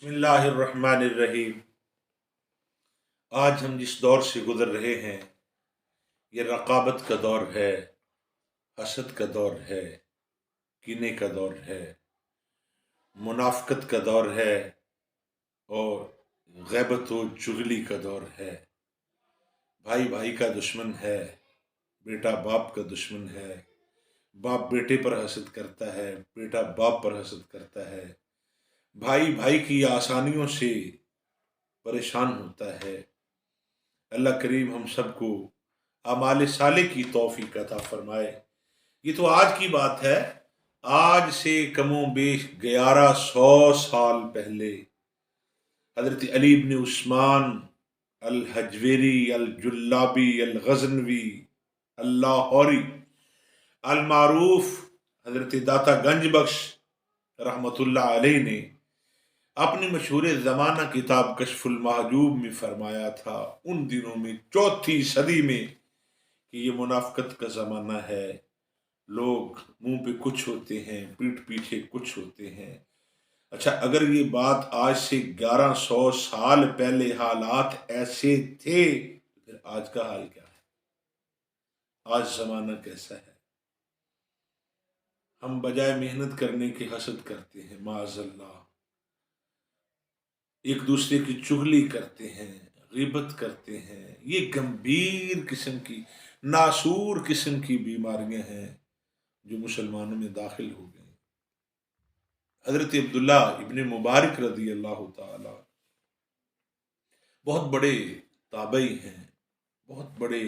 बिस्मिल्लाह अर्रहमान अर्रहीम। आज हम जिस दौर से गुजर रहे हैं ये रकाबत का दौर है, हसद का दौर है, कीने का दौर है, मुनाफकत का दौर है और गैबत व चुगली का दौर है। भाई भाई का दुश्मन है, बेटा बाप का दुश्मन है, बाप बेटे पर हसद करता है, बेटा बाप पर हसद करता है, भाई भाई की आसानियों से परेशान होता है। अल्लाह करीम हम सबको आमाल साले की तौफीक अता फरमाए। ये तो आज की बात है। आज से कमो बेश 1100 साल पहले हजरत अली इब्न उस्मान अल हजवेरी अल जुल्लाबी अल गजनवी अल लाहौरी अल मारूफ हजरत दाता गंज बख्श रहमतुल्लाह अलैह ने अपनी मशहूर ज़माना किताब कशफुल महजूब में फरमाया था उन दिनों में, चौथी सदी में, कि ये मुनाफकत का ज़माना है। लोग मुंह पे कुछ होते हैं, पीठ पीछे कुछ होते हैं। अच्छा, अगर ये बात आज से 1100 साल पहले हालात ऐसे थे, फिर आज का हाल क्या है? आज ज़माना कैसा है? हम बजाय मेहनत करने के हसद करते हैं, माज़अल्लाह। एक दूसरे की चुगली करते हैं, गिबत करते हैं। ये गंभीर किस्म की, नासूर किस्म की बीमारियां हैं जो मुसलमानों में दाखिल हो गई। हजरत अब्दुल्ला इब्न मुबारक रदी अल्लाह ताला बहुत बड़े ताबई हैं, बहुत बड़े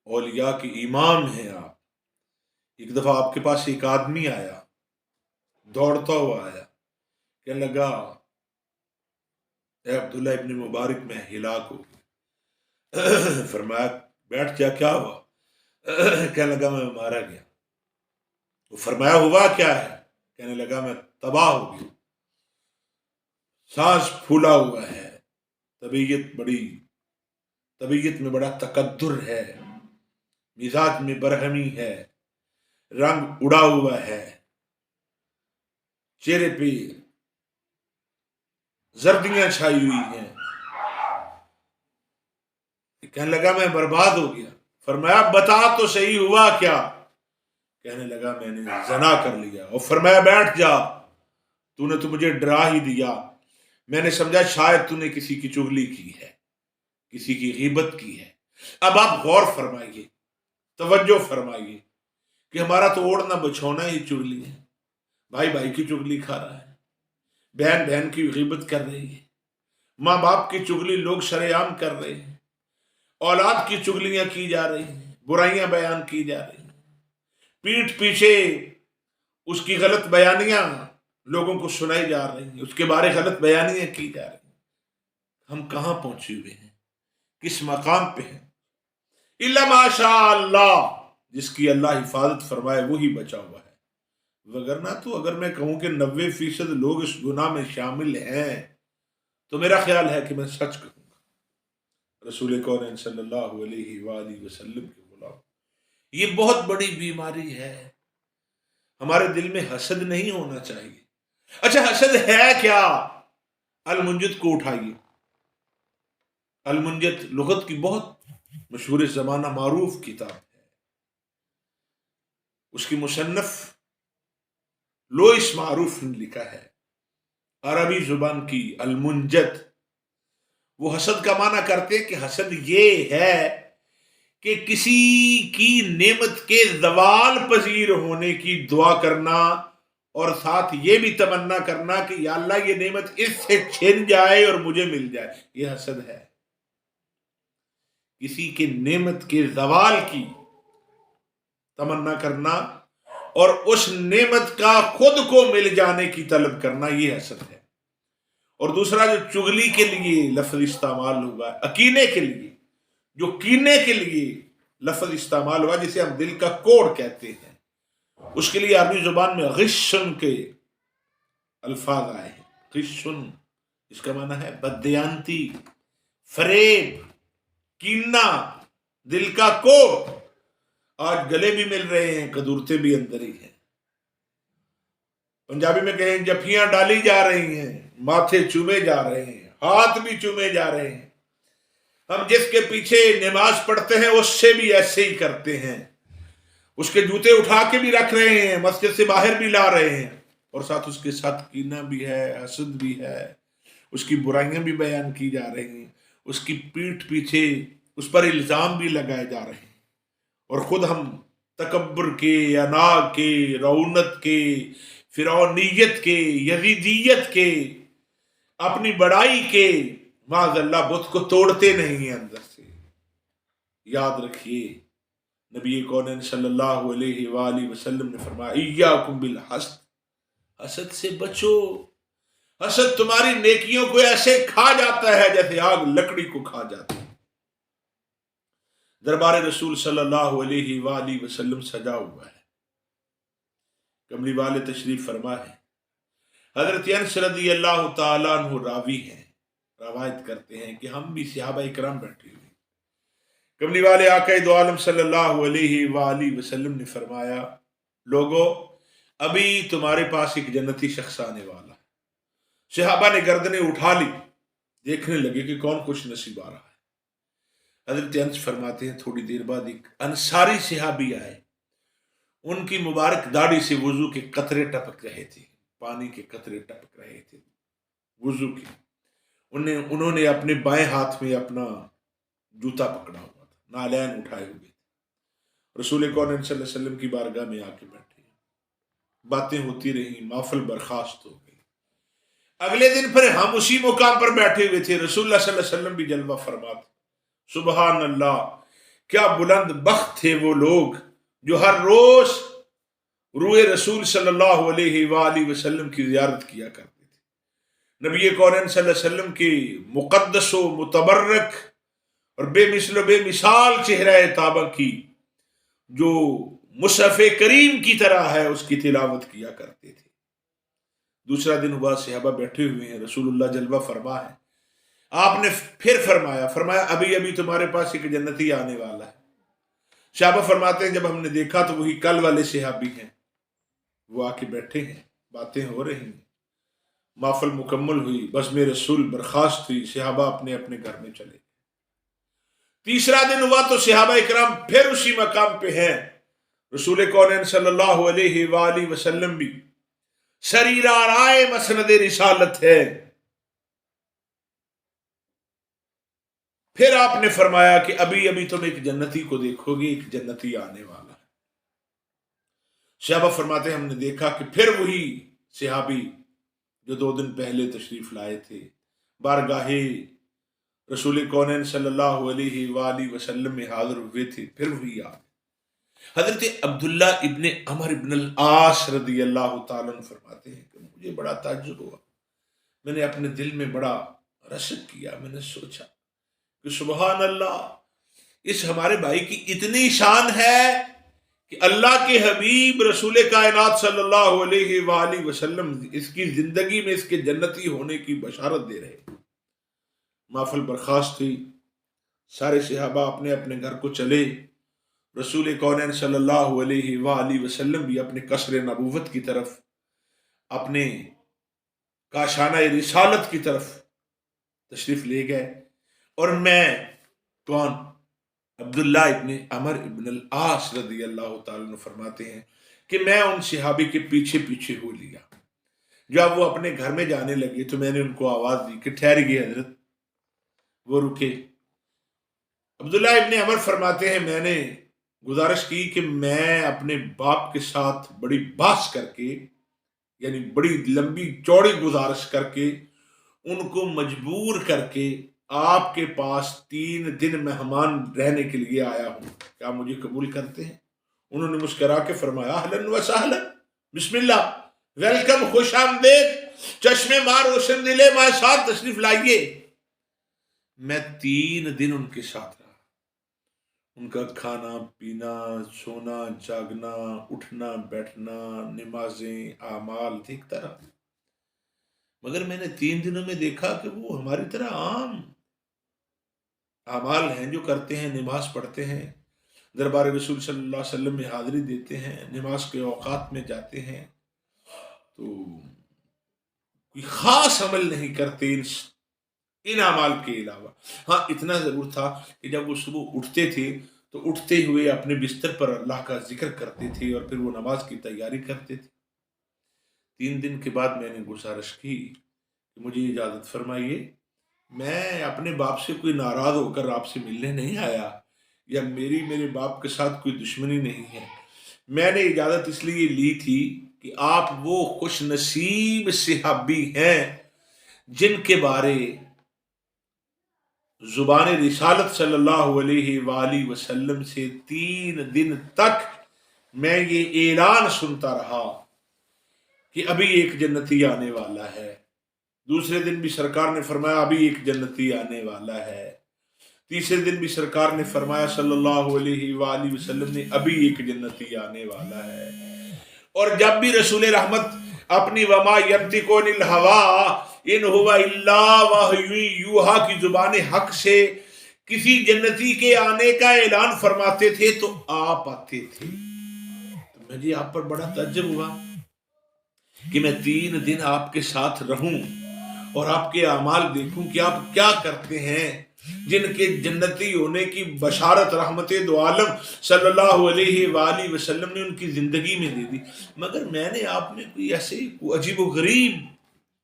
औलिया के इमाम हैं आप। एक दफा आपके पास एक आदमी आया, दौड़ता हुआ आया, कहने लगा, ए अब्दुल्ला इब्न मुबारक, मैं हिलाक हो गया। फरमाया, बैठ जा, क्या हुआ? कहने लगा, मैं मारा गया। तो फरमाया, हुआ क्या है? कहने लगा, मैं तबाह हो गया, सांस फूला हुआ है, तबीयत में बड़ा तकद्दुर है, मिजाज में बरहमी है, रंग उड़ा हुआ है, चेहरे पे जर्दियां छाई हुई हैं। कहने लगा, मैं बर्बाद हो गया। फरमाया, बता तो सही, हुआ क्या? कहने लगा, मैंने ज़ना कर लिया। और फरमाया, बैठ जा, तूने तो मुझे डरा ही दिया। मैंने समझा शायद तूने किसी की चुगली की है, किसी की गीबत की है। अब आप गौर फरमाइए, तवज्जो फरमाइए कि हमारा तो ओढ़ना बछौना ही चुगली है। भाई भाई की चुगली खा रहा है, बहन बहन की गीबत कर रही है, माँ बाप की चुगली लोग शरेआम कर रहे हैं, औलाद की चुगलियां की जा रही हैं, बुराइयां बयान की जा रही हैं, पीठ पीछे उसकी गलत बयानियां लोगों को सुनाई जा रही हैं, उसके बारे गलत बयानियां की जा रही हैं। हम कहां पहुंचे हुए हैं, किस मकाम पे हैं? इल्ला माशा अल्लाह, जिसकी अल्लाह हिफाजत फरमाए वही बचा हुआ है। वगरना तो अगर मैं कहूं कि 90% लोग इस गुनाह में शामिल हैं, तो मेरा ख्याल है कि मैं सच कहूंगा। रसूल कौन सल्लल्लाहु अलैहि वसल्लम के गुलाम, ये बहुत बड़ी बीमारी है। हमारे दिल में हसद नहीं होना चाहिए। अच्छा, हसद है क्या? अल-मुंजिद को उठाइए। अल-मुंजिद लुगत की बहुत मशहूर ज़माना मारूफ किताब है। उसकी मुसन्नफ लोइस मारूफ ने लिखा है, अरबी जुबान की अल-मुंजिद। वो हसद का माना करते हैं कि हसद ये है कि किसी की नेमत के ज़वाल पजीर होने की दुआ करना और साथ ये भी तमन्ना करना कि या अल्लाह ये नेमत इससे छिन जाए और मुझे मिल जाए। ये हसद है। किसी के नेमत के ज़वाल की तमन्ना करना और उस नेमत का खुद को मिल जाने की तलब करना, ये हसद है। और दूसरा, जो चुगली के लिए लफ्ज इस्तेमाल हुआ, अकीने के लिए, जो कीने के लिए लफ्ज इस्तेमाल हुआ, जिसे हम दिल का कोड़ कहते हैं, उसके लिए अरबी जुबान में गिश्न के अल्फाज आए हैं। गिश्न, इसका माना है बदयांती, फरेब, कीना, दिल का कोड़। आज गले भी मिल रहे हैं, कदूरते भी अंदर ही हैं। पंजाबी में कहें जफियां डाली जा रही हैं, माथे चूमे जा रहे हैं, हाथ भी चूमे जा रहे हैं। हम जिसके पीछे नमाज पढ़ते हैं उससे भी ऐसे ही करते हैं, उसके जूते उठा के भी रख रहे हैं, मस्जिद से बाहर भी ला रहे हैं, और साथ उसके साथ कीना भी है, हसद भी है, उसकी बुराइयां भी बयान की जा रही हैं, उसकी पीठ पीछे उस पर इल्जाम भी लगाए जा रहे हैं, और खुद हम तकब्बर के, अना के, रौनत के, फिरौनियत के, यजीदियत के, अपनी बड़ाई के माज़अल्लाह बुत को तोड़ते नहीं हैं अंदर से। याद रखिए, नबी कौनैन सल्लल्लाहु अलैहि वसल्लम ने फरमाया, इय्याकुम बिल हसद, हसद से बचो। हसद तुम्हारी नेकियों को ऐसे खा जाता है जैसे आग लकड़ी को खा जाती है। दरबार रसूल सल्लल्लाहु अलैहि वसल्लम सजा हुआ है, कमली वाले तशरीफ फरमा है। हजरत अनस रज़ियल्लाहु ताला अन्हु रावी हैं, रवायत करते हैं कि हम भी सहाबा इकराम बैठे हुए, कमली वाले आका दो आलम सल्लल्लाहु अलैहि वसल्लम ने फरमाया, लोगो अभी तुम्हारे पास एक जन्नती शख्स आने वाला है। सहाबा ने गर्दनें उठा ली, देखने लगे कि कौन खुश नसीब आ रहा है। हजरत अनस फरमाते हैं, थोड़ी देर बाद एक अंसारी सहाबी आए, उनकी मुबारक दाढ़ी से वुजू के कतरे टपक रहे थे, पानी के कतरे टपक रहे थे वुजू के। उन्होंने अपने बाएं हाथ में अपना जूता पकड़ा हुआ था, नालैन उठाए हुए थे। रसूल कौनैन सल्लल्लाहु अलैहि वसल्लम की बारगाह में आके बैठे, बातें होती रही, माहफिल बर्खास्त हो गई। अगले दिन फिर हम उसी मुकाम पर बैठे हुए थे, रसूलुल्लाह सल्लल्लाहु अलैहि वसल्लम भी जलवा फरमाते। सुबहान अल्लाह, क्या बुलंद बख्त थे वो लोग जो हर रोज रूए रसूल सल्लल्लाहु अलैहि वसल्लम की जियारत किया करते थे। नबी कौनैन सल्लल्लाहु अलैहि वसल्लम के मुक़द्दस व मुतबर्रक और बेमिसल बेमिसाल चेहरा ताबा की जो मुसहफ़ करीम की तरह है उसकी तिलावत किया करते थे। दूसरा दिन हुआ, सहाबा बैठे हुए हैं, रसूलुल्लाह जलवा फरमा है। आपने फिर फरमाया अभी अभी तुम्हारे पास एक जन्नती आने वाला है। सहाबा फरमाते हैं, जब हमने देखा तो वही कल वाले सहाबी हैं, वो आके बैठे हैं, बातें हो रही हैं, माफल मुकम्मल हुई, बस में रसूल बर्खास्त हुई, सहाबा अपने अपने घर में चले। तीसरा दिन हुआ तो सहाबा इकराम फिर उसी मकाम पे हैं, रसूल कौनैन सल्लल्लाहु अलैहि वसल्लम भी शरीरा राय मसनद रिसालत है। फिर आपने फरमाया कि अभी अभी तुम एक जन्नती को देखोगे, एक जन्नती आने वाला है। सहाबा फरमाते हैं, हमने देखा कि फिर वही सहाबी जो 2 दिन पहले तशरीफ लाए थे, बारगाहे रसूल कौनैन सल्लल्लाहु अलैहि वसल्लम में हाजिर हुए थे, फिर वही आ गए। हजरत अब्दुल्ला इब्ने अमर इब्न अल-आस रज़ियल्लाहु ताला अन्हु फरमाते हैं कि मुझे बड़ा ताज्जुब हुआ, मैंने अपने दिल में बड़ा रशक किया, मैंने सोचा कि सुबहान अल्लाह, इस हमारे भाई की इतनी शान है कि अल्लाह के हबीब रसूल कायनात सल्लल्लाहु अलैहि वसल्लम इसकी जिंदगी में इसके जन्नती होने की बशारत दे रहे। महफिल बर्खास्त हुई, सारे सहाबा अपने अपने घर को चले। रसूल कौनैन सल्लल्लाहु अलैहि वसल्लम भी अपने कसर नबूवत की तरफ, अपने काशाना रिसालत की तरफ तशरीफ ले गए, और मैं कौन, अब्दुल्ला इब्ने अमर इब्न अल-आस रज़ियल्लाहु ताला अन्हु फरमाते हैं कि मैं उन सहाबी के पीछे पीछे हो लिया। जब वो अपने घर में जाने लगे तो मैंने उनको आवाज दी कि ठहरिए हजरत। वो रुके। अब्दुल्ला इब्ने अमर फरमाते हैं, मैंने गुजारिश की कि मैं अपने बाप के साथ बड़ी बहस करके, यानी बड़ी लंबी चौड़ी गुजारिश करके, उनको मजबूर करके आपके पास 3 दिन मेहमान रहने के लिए आया हूं, क्या मुझे कबूल करते हैं? उन्होंने मुस्कुरा के फरमाया, अहलन व सहलन, बिस्मिल्लाह, वेलकम, खुश आमदेद, चश्मे मार रोशन दिले मां साथ तशरीफ लाइए। मैं 3 दिन उनके साथ रहा, उनका खाना पीना, सोना जागना, उठना बैठना, नमाजें, आमाल देखता रहा, मगर मैंने 3 दिनों में देखा कि वो हमारी तरह आम आमाल हैं जो करते हैं, नमाज पढ़ते हैं, दरबार रसूल सल्लल्लाहु अलैहि वसल्लम में हाजिरी देते हैं, नमाज के औकात में जाते हैं, تو کوئی خاص عمل نہیں کرتے ان اعمال کے علاوہ. ہاں اتنا ضرور تھا کہ جب وہ صبح اٹھتے تھے تو اٹھتے ہوئے اپنے بستر پر اللہ کا ذکر کرتے تھے اور پھر وہ نماز کی تیاری کرتے تھے. 3 دن کے بعد میں نے گزارش کی کہ مجھے اجازت فرمائیے، میں اپنے باپ سے کوئی ناراض ہو کر آپ سے ملنے نہیں آیا، یا میرے باپ کے ساتھ کوئی دشمنی نہیں ہے. میں نے اجازت اس لیے لی تھی کہ آپ وہ خوش نصیب صحابی ہیں جن کے بارے زبان رسالت صلی اللہ علیہ وآلہ وسلم سے 3 دن تک میں یہ اعلان سنتا رہا کہ ابھی ایک جنتی آنے والا ہے. دوسرے دن بھی سرکار نے فرمایا ابھی ایک جنتی آنے والا ہے. تیسرے دن بھی سرکار نے فرمایا صلی اللہ علیہ وآلہ وسلم نے ابھی ایک جنتی آنے والا ہے. اور جب بھی رسول رحمت اپنی وما ینطق عن الہوی ان ہوا الا وحی یوحی کی زبان حق سے کسی جنتی کے آنے کا اعلان فرماتے تھے تو آپ آتے تھے. تو مجھے آپ پر بڑا تعجب ہوا کہ میں 3 دن آپ کے ساتھ رہوں اور آپ کے اعمال دیکھوں کہ آپ کیا کرتے ہیں جن کے جنتی ہونے کی بشارت رحمت دو عالم صلی اللہ علیہ وآلہ وسلم نے ان کی زندگی میں دے دی. مگر میں نے آپ میں کوئی ایسے عجیب و غریب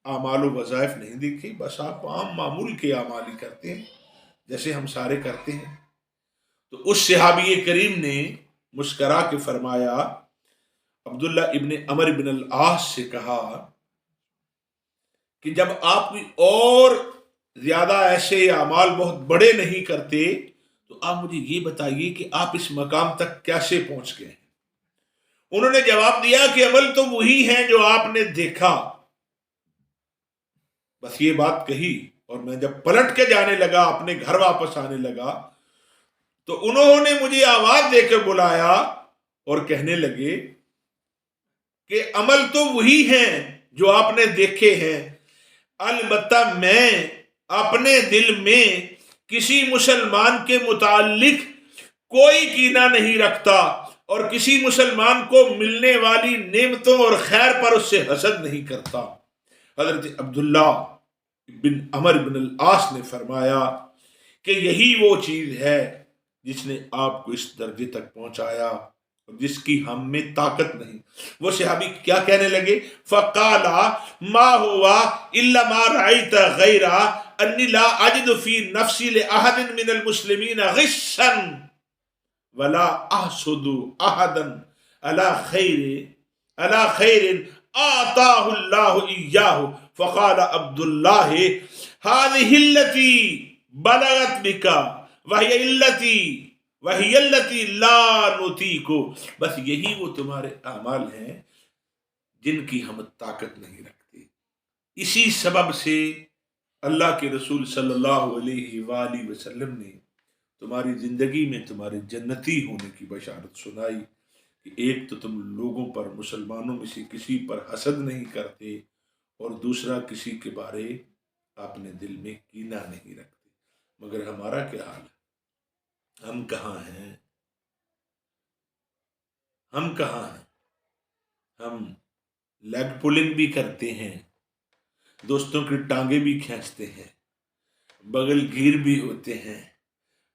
اعمال و وظائف نہیں دیکھے. بس آپ عام معمول کے اعمال ہی کرتے ہیں جیسے ہم سارے کرتے ہیں. تو اس صحابی کریم نے مسکرا کے فرمایا، عبداللہ ابن عمر بن العاص سے کہا کہ جب آپ کوئی اور زیادہ ایسے اعمال بہت بڑے نہیں کرتے تو آپ مجھے یہ بتائیے کہ آپ اس مقام تک کیسے پہنچ گئے. انہوں نے جواب دیا کہ عمل تو وہی ہیں جو آپ نے دیکھا. بس یہ بات کہی اور میں جب پلٹ کے جانے لگا، اپنے گھر واپس آنے لگا، تو انہوں نے مجھے آواز دے کے بلایا اور کہنے لگے کہ عمل تو وہی ہیں جو آپ نے دیکھے ہیں، البتہ میں اپنے دل میں کسی مسلمان کے متعلق کوئی کینہ نہیں رکھتا اور کسی مسلمان کو ملنے والی نعمتوں اور خیر پر اس سے حسد نہیں کرتا. حضرت عبداللہ بن عمر بن العاص نے فرمایا کہ یہی وہ چیز ہے جس نے آپ کو اس درجے تک پہنچایا جس کی ہم میں طاقت نہیں. وہ صحابی کیا کہنے لگے؟ فقالا ما ہوا الا ما رأيت غیرا انی لا اجد فی نفسی لأحد من المسلمین غشا ولا احسد احدا علی خیر آتاہ اللہ ایاہ. فقال عبداللہ هذه التي بلغت بك وہی التي لا نطیق. بس یہی وہ تمہارے اعمال ہیں جن کی ہم طاقت نہیں رکھتے. اسی سبب سے اللہ کے رسول صلی اللہ علیہ وآلہ وسلم نے تمہاری زندگی میں تمہارے جنتی ہونے کی بشارت سنائی کہ ایک تو تم لوگوں پر، مسلمانوں میں سے کسی پر حسد نہیں کرتے، اور دوسرا کسی کے بارے اپنے دل میں کینہ نہیں رکھتے. مگر ہمارا کیا حال ہے؟ ہم کہاں ہیں؟ ہم لیگ پولنگ بھی کرتے ہیں، دوستوں کی ٹانگیں بھی کھینچتے ہیں، بغل گیر بھی ہوتے ہیں،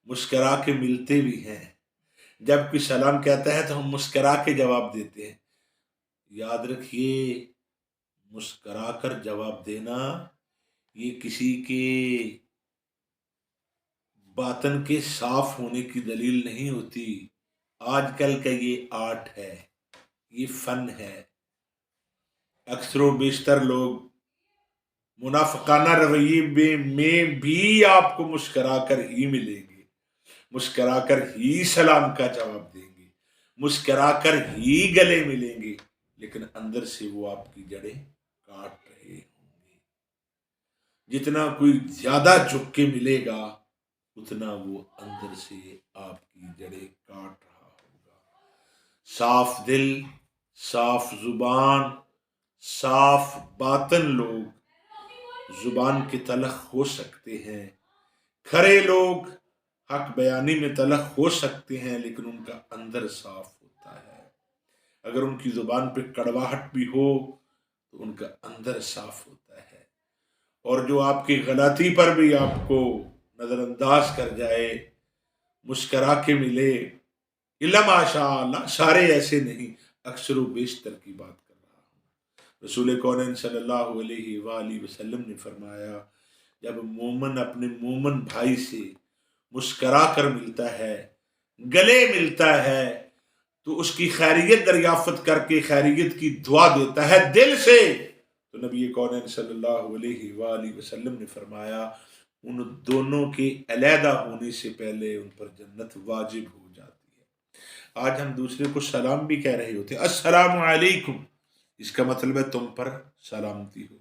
مسکرا کے ملتے بھی ہیں. جب کوئی سلام کہتا ہے تو ہم مسکرا کے جواب دیتے ہیں. یاد رکھیے، مسکرا کر جواب دینا یہ کسی کے باطن کے صاف ہونے کی دلیل نہیں ہوتی. آج کل کا یہ آرٹ ہے، یہ فن ہے. اکثر و بیشتر لوگ منافقانہ رویے میں بھی آپ کو مسکرا کر ہی ملیں گے، مسکرا کر ہی سلام کا جواب دیں گے، مسکرا کر ہی گلے ملیں گے، لیکن اندر سے وہ آپ کی جڑیں کاٹ رہے ہوں گے. جتنا کوئی زیادہ جھک کے ملے گا اتنا وہ اندر سے آپ کی جڑیں کاٹ رہا ہوگا. صاف دل، صاف زبان، صاف باطن لوگ زبان کے تلخ ہو سکتے ہیں، کھرے لوگ حق بیانی میں تلخ ہو سکتے ہیں، لیکن ان کا اندر صاف ہوتا ہے. اگر ان کی زبان پہ کڑواہٹ بھی ہو تو ان کا اندر صاف ہوتا ہے، اور جو آپ کی غلطی پر بھی آپ کو نظر انداز کر جائے، مسکرا کے ملے، الا ماشاء اللہ، سارے ایسے نہیں، اکثر و بیشتر کی بات کر رہا ہوں۔ رسول کونین صلی اللہ علیہ وآلہ وسلم نے فرمایا، جب مومن اپنے مومن بھائی سے مسکرا کر ملتا ہے، گلے ملتا ہے، تو اس کی خیریت دریافت کر کے خیریت کی دعا دیتا ہے دل سے، تو نبی کونین صلی اللہ علیہ وآلہ وسلم نے فرمایا ان دونوں کے علیحدہ ہونے سے پہلے ان پر جنت واجب ہو جاتی ہے۔ آج ہم دوسرے کو سلام بھی کہہ رہے ہوتے ہیں، السلام علیکم، اس کا مطلب ہے تم پر سلامتی ہو۔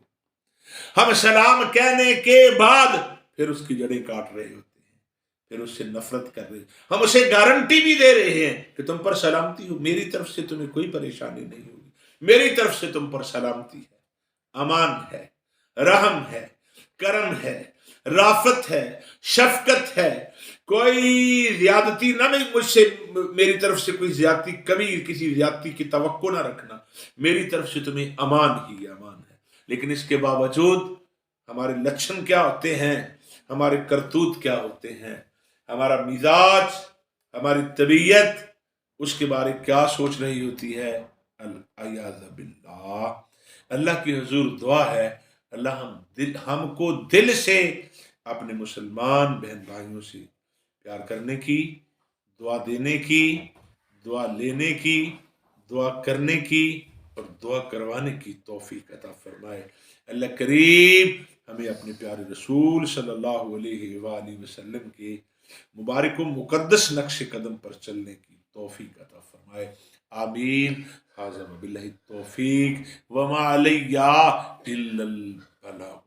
ہم سلام کہنے کے بعد پھر اس کی جڑیں کاٹ رہے ہوتے ہیں، پھر اس سے نفرت کر رہے ہیں، ہم اسے گارنٹی بھی دے رہے ہیں کہ تم پر سلامتی ہو، میری طرف سے تمہیں کوئی پریشانی نہیں ہوگی، میری طرف سے تم پر سلامتی ہے، امان ہے، رحم ہے، کرم ہے، رافت ہے، شفقت ہے، کوئی زیادتی نہ، نہیں مجھ سے، میری طرف سے کوئی زیادتی، کبھی کسی زیادتی کی توقع نہ رکھنا، میری طرف سے تمہیں امان ہی امان ہے۔ لیکن اس کے باوجود ہمارے لچھن کیا ہوتے ہیں، ہمارے کرتوت کیا ہوتے ہیں، ہمارا مزاج، ہماری طبیعت، اس کے بارے کیا سوچ رہی ہوتی ہے، الیاذ باللہ۔ اللہ کی حضور دعا ہے، اللہ ہم کو دل سے اپنے مسلمان بہن بھائیوں سے پیار کرنے کی، دعا دینے کی، دعا لینے کی، دعا کرنے کی اور دعا کروانے کی توفیق عطا فرمائے۔ اللہ کریم ہمیں اپنے پیارے رسول صلی اللہ علیہ وآلہ وسلم کے مبارک و مقدس نقش قدم پر چلنے کی توفیق عطا فرمائے، آمین۔ ھذا وباللہ التوفیق وما علی الا البلاغ۔